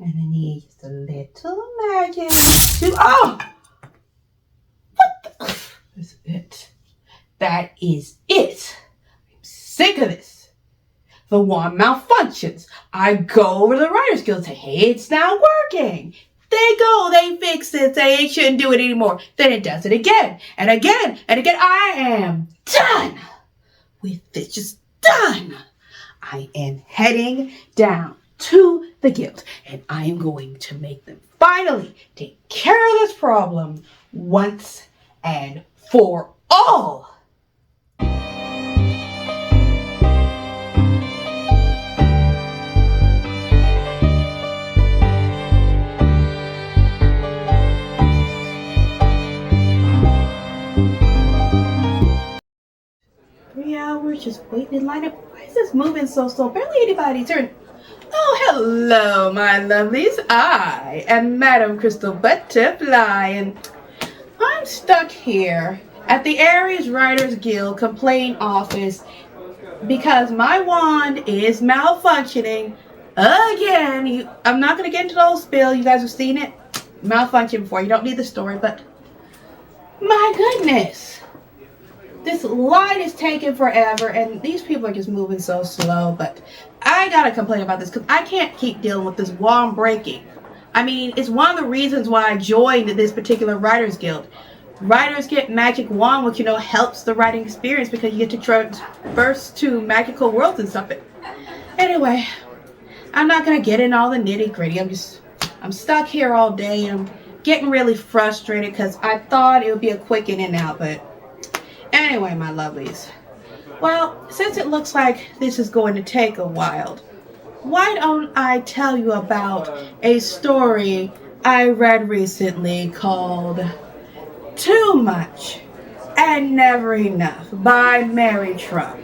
And I need just a little magic to, oh! What the? That's it. That is it. I'm sick of this. The wand malfunctions. I go over to the Writer's Guild and say, hey, it's not working. They go, they fix it, say it shouldn't do it anymore. Then it does it again, and again, and again. I am done with this, just done. I am heading down to the guild, and I am going to make them finally take care of this problem once and for all. Hours just waiting in line up. Why is this moving so slow? Barely anybody turned. Oh, hello, my lovelies. I am Madam Crystal Butterfly, and I'm stuck here at the Aries Writers Guild complaint office because my wand is malfunctioning again. I'm not going to get into the whole spill. You guys have seen it malfunction before. You don't need the story, but my goodness. This line is taking forever, and these people are just moving so slow, but I gotta complain about this because I can't keep dealing with this wand breaking. I mean, it's one of the reasons why I joined this particular Writers Guild. Writers get magic wand, which, helps the writing experience because you get to traverse to magical worlds and stuff. But anyway, I'm not gonna get in all the nitty gritty. I'm stuck here all day, and I'm getting really frustrated because I thought it would be a quick in and out, but anyway, my lovelies, well, since it looks like this is going to take a while, why don't I tell you about a story I read recently called Too Much and Never Enough by Mary Trump.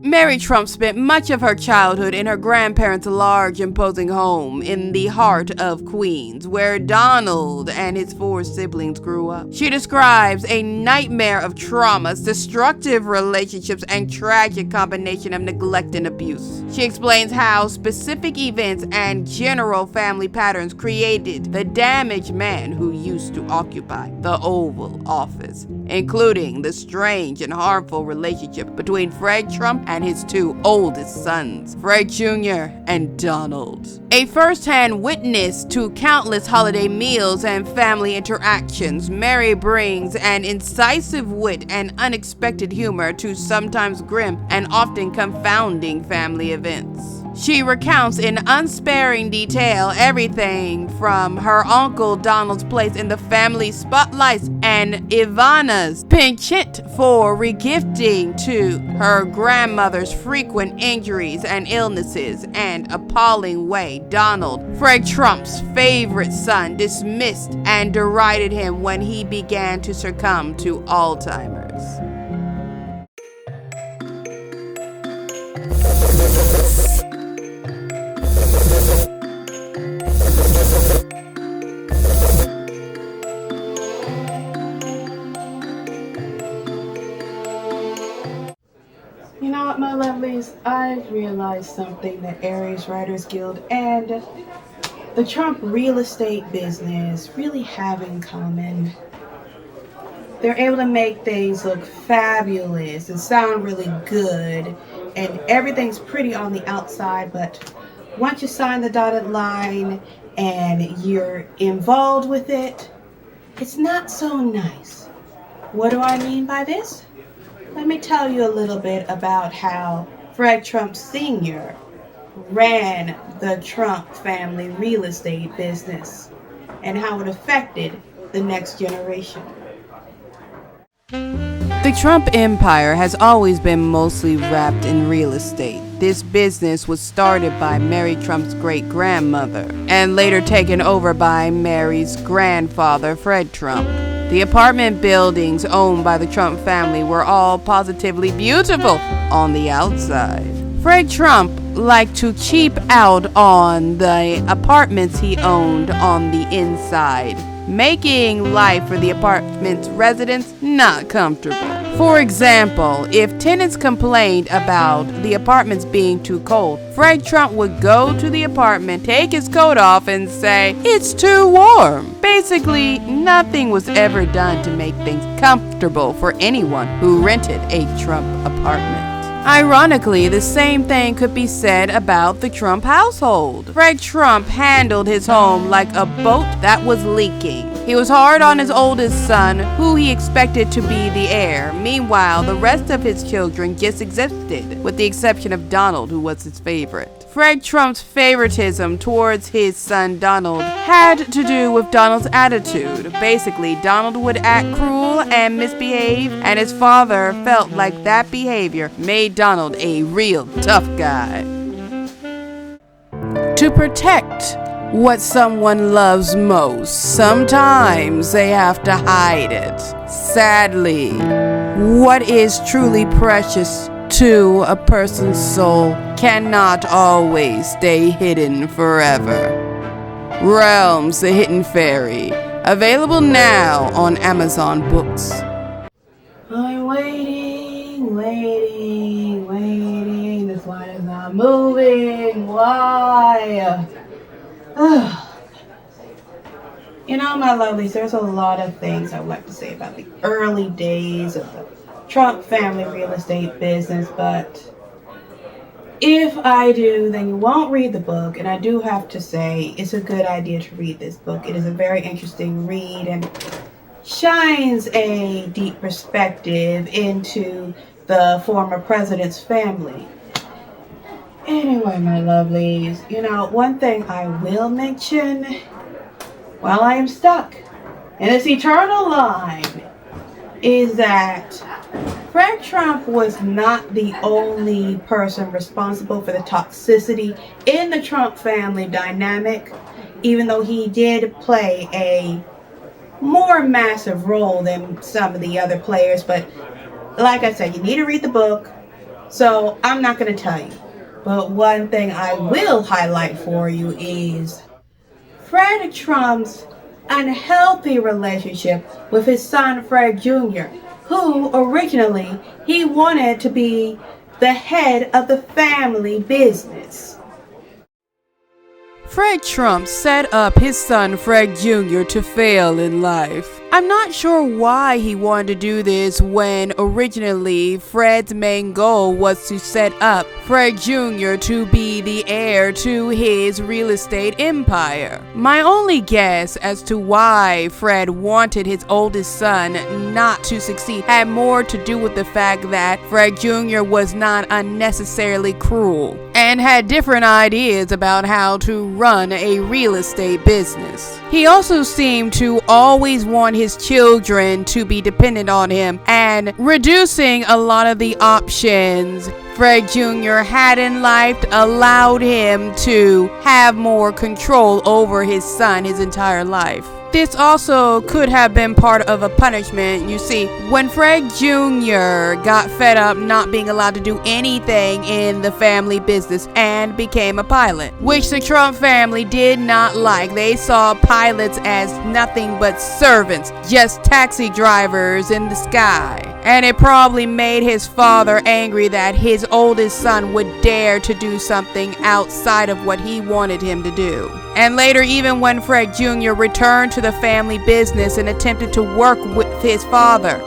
Mary Trump spent much of her childhood in her grandparents' large, imposing home in the heart of Queens, where Donald and his 4 siblings grew up. She describes a nightmare of traumas, destructive relationships, and tragic combination of neglect and abuse. She explains how specific events and general family patterns created the damaged man who used to occupy the Oval Office, including the strange and harmful relationship between Fred Trump and his 2 oldest sons, Fred Jr. and Donald. A first-hand witness to countless holiday meals and family interactions, Mary brings an incisive wit and unexpected humor to sometimes grim and often confounding family events. She recounts in unsparing detail everything from her uncle Donald's place in the family spotlights and Ivana's penchant for regifting to her grandmother's frequent injuries and illnesses, and appalling way Donald, Fred Trump's favorite son, dismissed and derided him when he began to succumb to Alzheimer's. You know what, my lovelies? I've realized something that Aries Writers Guild and the Trump real estate business really have in common. They're able to make things look fabulous and sound really good, and everything's pretty on the outside, but once you sign the dotted line and you're involved with it, it's not so nice. What do I mean by this? Let me tell you a little bit about how Fred Trump Sr. ran the Trump family real estate business and how it affected the next generation. The Trump empire has always been mostly wrapped in real estate. This business was started by Mary Trump's great-grandmother and later taken over by Mary's grandfather, Fred Trump. The apartment buildings owned by the Trump family were all positively beautiful on the outside. Fred Trump liked to cheap out on the apartments he owned on the inside. making life for the apartment's residents not comfortable. For example, if tenants complained about the apartments being too cold, Fred Trump would go to the apartment, take his coat off, and say, "It's too warm." Basically, nothing was ever done to make things comfortable for anyone who rented a Trump apartment. Ironically, the same thing could be said about the Trump household. Fred Trump handled his home like a boat that was leaking. He was hard on his oldest son, who he expected to be the heir. Meanwhile, the rest of his children just existed, with the exception of Donald, who was his favorite. Fred Trump's favoritism towards his son Donald had to do with Donald's attitude. Basically, Donald would act cruel and misbehave, and his father felt like that behavior made Donald a real tough guy. To protect what someone loves most, sometimes they have to hide it. Sadly, what is truly precious to a person's soul cannot always stay hidden forever. Realms, the Hidden Fairy, available now on Amazon Books. I'm waiting. This line is not moving. Why? You know, my lovelies, there's a lot of things I would like to say about the early days of the Trump family real estate business, but if I do, then you won't read the book. And I do have to say, it's a good idea to read this book. It is a very interesting read and shines a deep perspective into the former president's family. Anyway, my lovelies, you know, one thing I will mention while I am stuck in this eternal line is that Fred Trump was not the only person responsible for the toxicity in the Trump family dynamic, even though he did play a more massive role than some of the other players. But like I said, you need to read the book, so I'm not going to tell you. But one thing I will highlight for you is Fred Trump's unhealthy relationship with his son Fred Jr., who originally he wanted to be the head of the family business. Fred Trump set up his son Fred Jr. to fail in life. I'm not sure why he wanted to do this when originally Fred's main goal was to set up Fred Jr. to be the heir to his real estate empire. My only guess as to why Fred wanted his oldest son not to succeed had more to do with the fact that Fred Jr. was not unnecessarily cruel and had different ideas about how to run a real estate business. He also seemed to always want his children to be dependent on him, and reducing a lot of the options Fred Jr. had in life allowed him to have more control over his son his entire life. This also could have been part of a punishment. You see, when Fred Jr. got fed up not being allowed to do anything in the family business and became a pilot, which the Trump family did not like. They saw pilots as nothing but servants, just taxi drivers in the sky. And it probably made his father angry that his oldest son would dare to do something outside of what he wanted him to do. And later, even when Fred Jr. returned to the family business and attempted to work with his father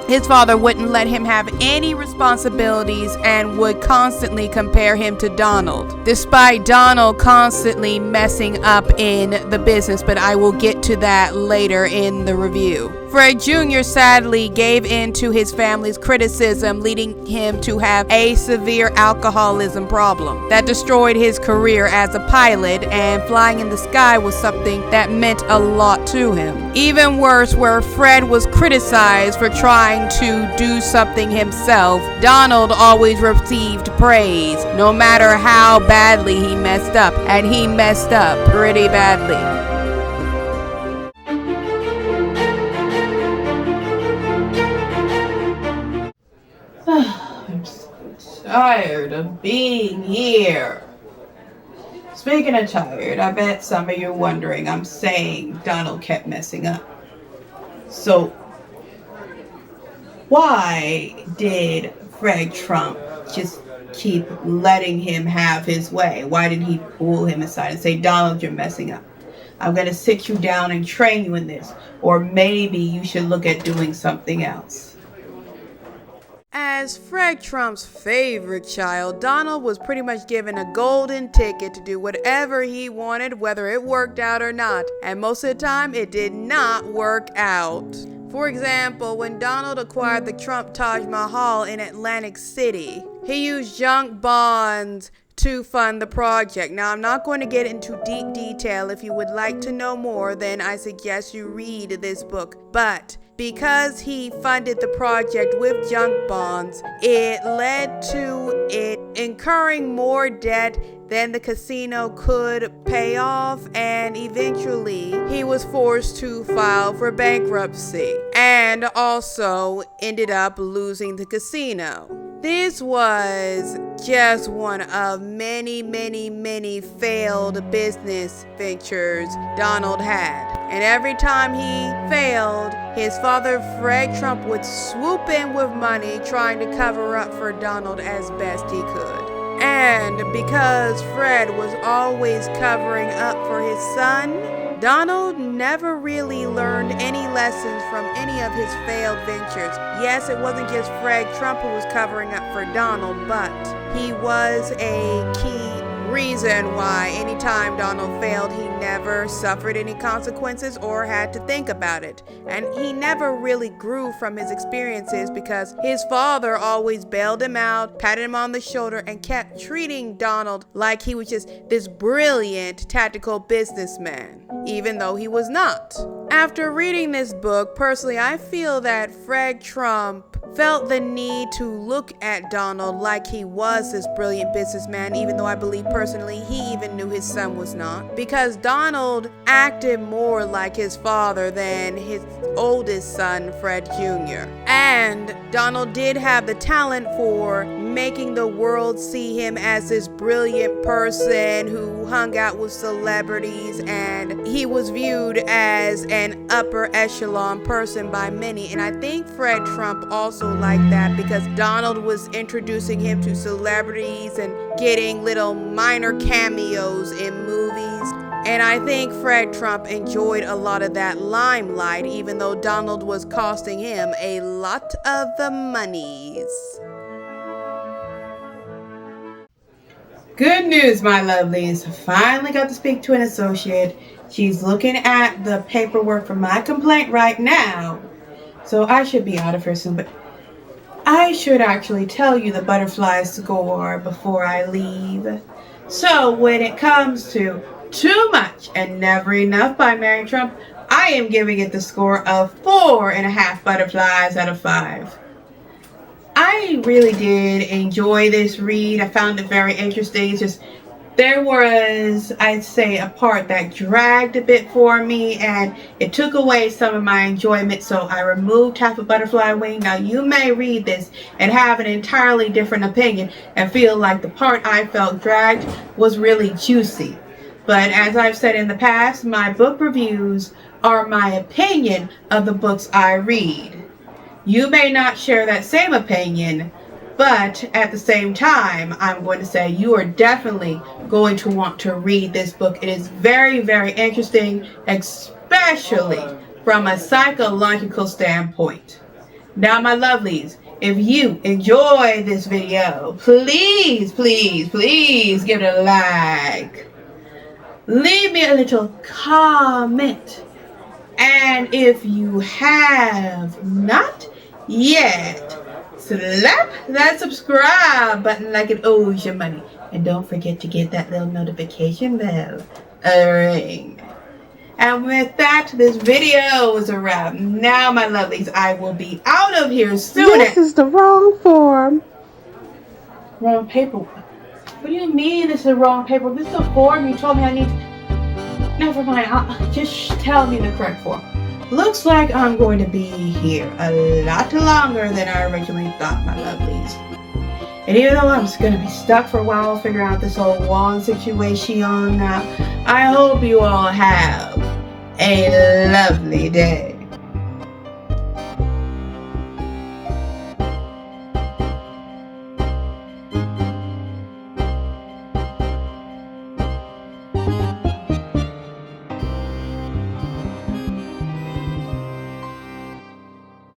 wouldn't let him have any responsibilities and would constantly compare him to Donald, despite Donald constantly messing up in the business, but I will get to that later in the review. Fred Jr. sadly gave in to his family's criticism, leading him to have a severe alcoholism problem that destroyed his career as a pilot, and flying in the sky was something that meant a lot to him. Even worse, where Fred was criticized for trying to do something himself, Donald always received praise, no matter how badly he messed up, and he messed up pretty badly. I'm so tired of being here. Speaking of tired, I bet some of you are wondering I'm saying Donald kept messing up. So, why did Fred Trump just keep letting him have his way? Why didn't he pull him aside and say, Donald, you're messing up. I'm going to sit you down and train you in this. Or maybe you should look at doing something else. As Fred Trump's favorite child, Donald was pretty much given a golden ticket to do whatever he wanted, whether it worked out or not. And most of the time, it did not work out. For example, when Donald acquired the Trump Taj Mahal in Atlantic City, he used junk bonds to fund the project. Now, I'm not going to get into deep detail. If you would like to know more, then I suggest you read this book. But because he funded the project with junk bonds, it led to it incurring more debt than the casino could pay off, and eventually he was forced to file for bankruptcy and also ended up losing the casino. This was just one of many failed business ventures Donald had. And every time he failed, his father, Fred Trump, would swoop in with money trying to cover up for Donald as best he could. And because Fred was always covering up for his son, Donald never really learned any lessons from any of his failed ventures. Yes, it wasn't just Fred Trump who was covering up for Donald, but he was a key reason why anytime Donald failed, he never suffered any consequences or had to think about it. And he never really grew from his experiences because his father always bailed him out, patted him on the shoulder, and kept treating Donald like he was just this brilliant tactical businessman, even though he was not. After reading this book, personally, I feel that Fred Trump felt the need to look at Donald like he was this brilliant businessman, even though I believe personally he even knew his son was not, because Donald acted more like his father than his oldest son, Fred Jr. And Donald did have the talent for making the world see him as this brilliant person who hung out with celebrities, and he was viewed as an upper echelon person by many. And I think Fred Trump also liked that because Donald was introducing him to celebrities and getting little minor cameos in movies. And I think Fred Trump enjoyed a lot of that limelight, even though Donald was costing him a lot of the monies. Good news, my lovelies. Finally got to speak to an associate. She's looking at the paperwork for my complaint right now. So I should be out of here soon, but I should actually tell you the butterfly score before I leave. So when it comes to Too Much and Never Enough by Mary Trump, I am giving it the score of 4.5 butterflies out of 5. I really did enjoy this read. I found it very interesting. It's just there was, I'd say, a part that dragged a bit for me, and it took away some of my enjoyment, so I removed half a butterfly wing. Now, you may read this and have an entirely different opinion and feel like the part I felt dragged was really juicy. But as I've said in the past, my book reviews are my opinion of the books I read. You may not share that same opinion, but at the same time, I'm going to say you are definitely going to want to read this book. It is very interesting, especially from a psychological standpoint. Now, my lovelies, if you enjoy this video, please give it a like. Leave me a little comment. And if you have not yet, slap that subscribe button like it owes you money. And don't forget to give that little notification bell a ring. And with that, this video is a wrap. Now, my lovelies, I will be out of here soon. This is the wrong form. Wrong paper. What do you mean this is the wrong paper? This is the form you told me I need. Never mind. Just tell me the correct form. Looks like I'm going to be here a lot longer than I originally thought, my lovelies. And even though I'm just going to be stuck for a while figuring out this whole wand situation now, I hope you all have a lovely day.